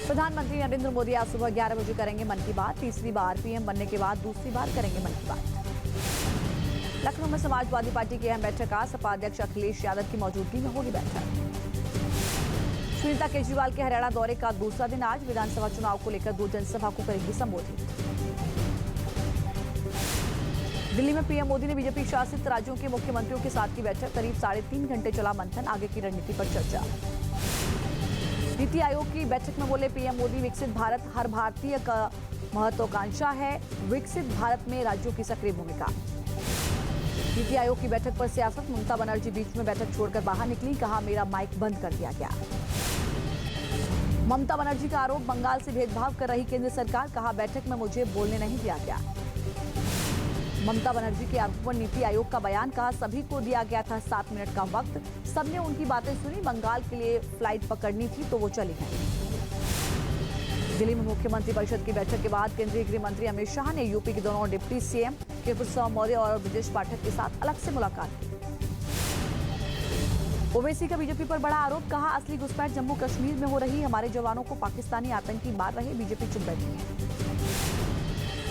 प्रधानमंत्री नरेंद्र मोदी आज सुबह 11 बजे करेंगे मन की बात। तीसरी बार पीएम बनने के बाद दूसरी बार करेंगे मन की बात। लखनऊ में समाजवादी पार्टी की अहम बैठक आज सपा अध्यक्ष अखिलेश यादव की मौजूदगी में होगी बैठक। सुनीता केजरीवाल के हरियाणा दौरे का दूसरा दिन आज विधानसभा चुनाव को लेकर 2 जनसभा को करेंगी संबोधित। दिल्ली में पीएम मोदी ने बीजेपी शासित राज्यों के मुख्यमंत्रियों के साथ की बैठक। करीब 3.5 घंटे चला मंथन, आगे की रणनीति पर चर्चा। नीति आयोग की बैठक में बोले पीएम मोदी, विकसित भारत हर भारतीय का महत्वाकांक्षा है, विकसित भारत में राज्यों की सक्रिय भूमिका। नीति आयोग की बैठक पर सियासत, ममता बनर्जी बीच में बैठक छोड़कर बाहर निकली, कहा मेरा माइक बंद कर दिया गया। ममता बनर्जी का आरोप, बंगाल से भेदभाव कर रही केंद्र सरकार, कहा बैठक में मुझे बोलने नहीं दिया गया। ममता बनर्जी के आरोप पर नीति आयोग का बयान, कहा सभी को दिया गया था 7 मिनट का वक्त, सबने उनकी बातें सुनी, बंगाल के लिए फ्लाइट पकड़नी थी तो वो चली गई। दिल्ली में मुख्यमंत्री परिषद की बैठक के बाद केंद्रीय गृह मंत्री अमित शाह ने यूपी के दोनों डिप्टी सीएम के प्रसाद मौर्य और ब्रजेश पाठक के साथ अलग से मुलाकात की। ओवैसी का बीजेपी पर बड़ा आरोप, कहा असली घुसपैठ जम्मू कश्मीर में हो रही, हमारे जवानों को पाकिस्तानी आतंकी मार रहे, बीजेपी चुप बैठी है।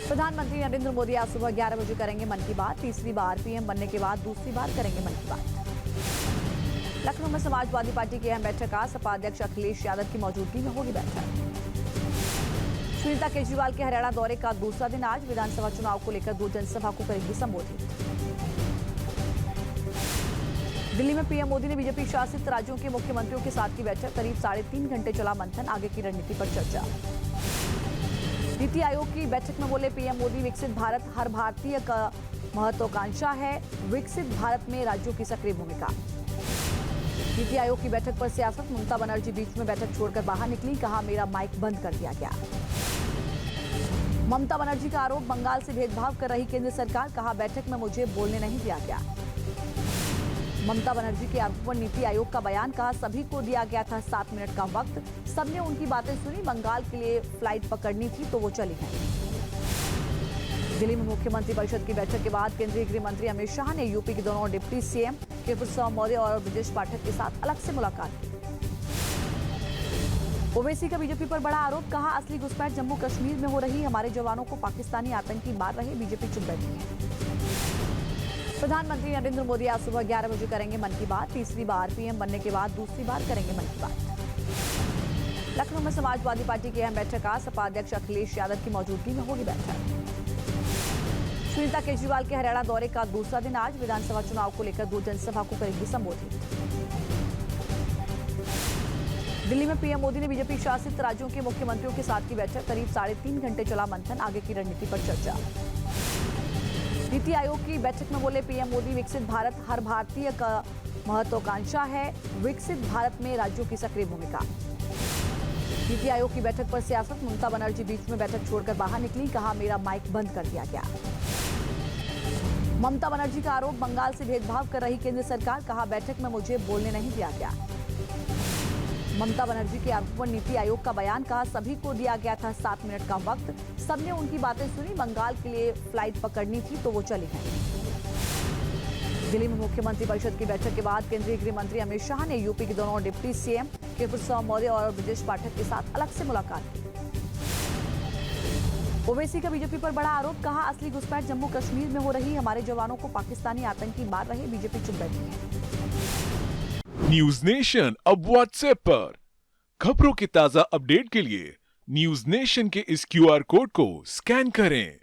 प्रधानमंत्री नरेंद्र मोदी आज सुबह 11 बजे करेंगे मन की बात। तीसरी बार पीएम बनने के बाद दूसरी बार करेंगे मन की बात। लखनऊ में समाजवादी पार्टी की अहम बैठक आज सपा अध्यक्ष अखिलेश यादव की मौजूदगी में होगी बैठक। सुनीता केजरीवाल के हरियाणा दौरे का दूसरा दिन आज विधानसभा चुनाव को लेकर 2 जनसभा को करेंगी संबोधित। दिल्ली में पीएम मोदी ने बीजेपी शासित राज्यों के मुख्यमंत्रियों के साथ की बैठक। करीब 3.5 घंटे चला मंथन, आगे की रणनीति पर चर्चा। नीति आयोग की बैठक में बोले पीएम मोदी, विकसित भारत हर भारतीय का महत्वाकांक्षा है, विकसित भारत में राज्यों की सक्रिय भूमिका। नीति आयोग की बैठक पर सियासत, ममता बनर्जी बीच में बैठक छोड़कर बाहर निकली, कहा मेरा माइक बंद कर दिया गया। ममता बनर्जी का आरोप, बंगाल से भेदभाव कर रही केंद्र सरकार, कहा बैठक में मुझे बोलने नहीं दिया गया। ममता बनर्जी के आरोप पर नीति आयोग का बयान, कहा सभी को दिया गया था 7 मिनट का वक्त, सबने उनकी बातें सुनी, बंगाल के लिए फ्लाइट पकड़नी थी तो वो चली गई। दिल्ली में मुख्यमंत्री परिषद की बैठक के बाद केंद्रीय गृह मंत्री अमित शाह ने यूपी के दोनों डिप्टी सीएम के प्रसाद मौर्य और ब्रजेश पाठक के साथ अलग से मुलाकात की। ओवैसी का बीजेपी पर बड़ा आरोप, कहा असली घुसपैठ जम्मू कश्मीर में हो रही, हमारे जवानों को पाकिस्तानी आतंकी मार रहे, बीजेपी चुप बैठी है। प्रधानमंत्री नरेंद्र मोदी आज सुबह 11 बजे करेंगे मन की बात। तीसरी बार पीएम बनने के बाद दूसरी बार करेंगे मन की बात। लखनऊ में समाजवादी पार्टी की अहम बैठक आज सपा अध्यक्ष अखिलेश यादव की मौजूदगी में होगी बैठक। सुनीता केजरीवाल के हरियाणा दौरे का दूसरा दिन आज विधानसभा चुनाव को लेकर 2 जनसभा को करेंगी संबोधित। दिल्ली में पीएम मोदी ने बीजेपी शासित राज्यों के मुख्यमंत्रियों के साथ की बैठक। करीब 3.5 घंटे चला मंथन, आगे की रणनीति पर चर्चा। नीति आयोग की बैठक में बोले पीएम मोदी, विकसित भारत हर भारतीय का महत्वाकांक्षा है, विकसित भारत में राज्यों की सक्रिय भूमिका। नीति आयोग की बैठक पर सियासत, ममता बनर्जी बीच में बैठक छोड़कर बाहर निकली, कहा मेरा माइक बंद कर दिया गया। ममता बनर्जी का आरोप, बंगाल से भेदभाव कर रही केंद्र सरकार, कहा बैठक में मुझे बोलने नहीं दिया गया। ममता बनर्जी के आरोप पर नीति आयोग का बयान, कहा सभी को दिया गया था 7 मिनट का वक्त, सबने उनकी बातें सुनी, बंगाल के लिए फ्लाइट पकड़नी थी तो वो चली गई। दिल्ली में मुख्यमंत्री परिषद की बैठक के बाद केंद्रीय गृह मंत्री अमित शाह ने यूपी के दोनों डिप्टी सीएम के प्रसाद मौर्य और ब्रजेश पाठक के साथ अलग से मुलाकात की। ओवैसी का बीजेपी पर बड़ा आरोप, कहा असली घुसपैठ जम्मू कश्मीर में हो रही, हमारे जवानों को पाकिस्तानी आतंकी मार रहे, बीजेपी चुप बैठी है। न्यूज नेशन अब व्हाट्सएप पर खबरों के ताजा अपडेट के लिए न्यूज नेशन के इस क्यूआर कोड को स्कैन करें।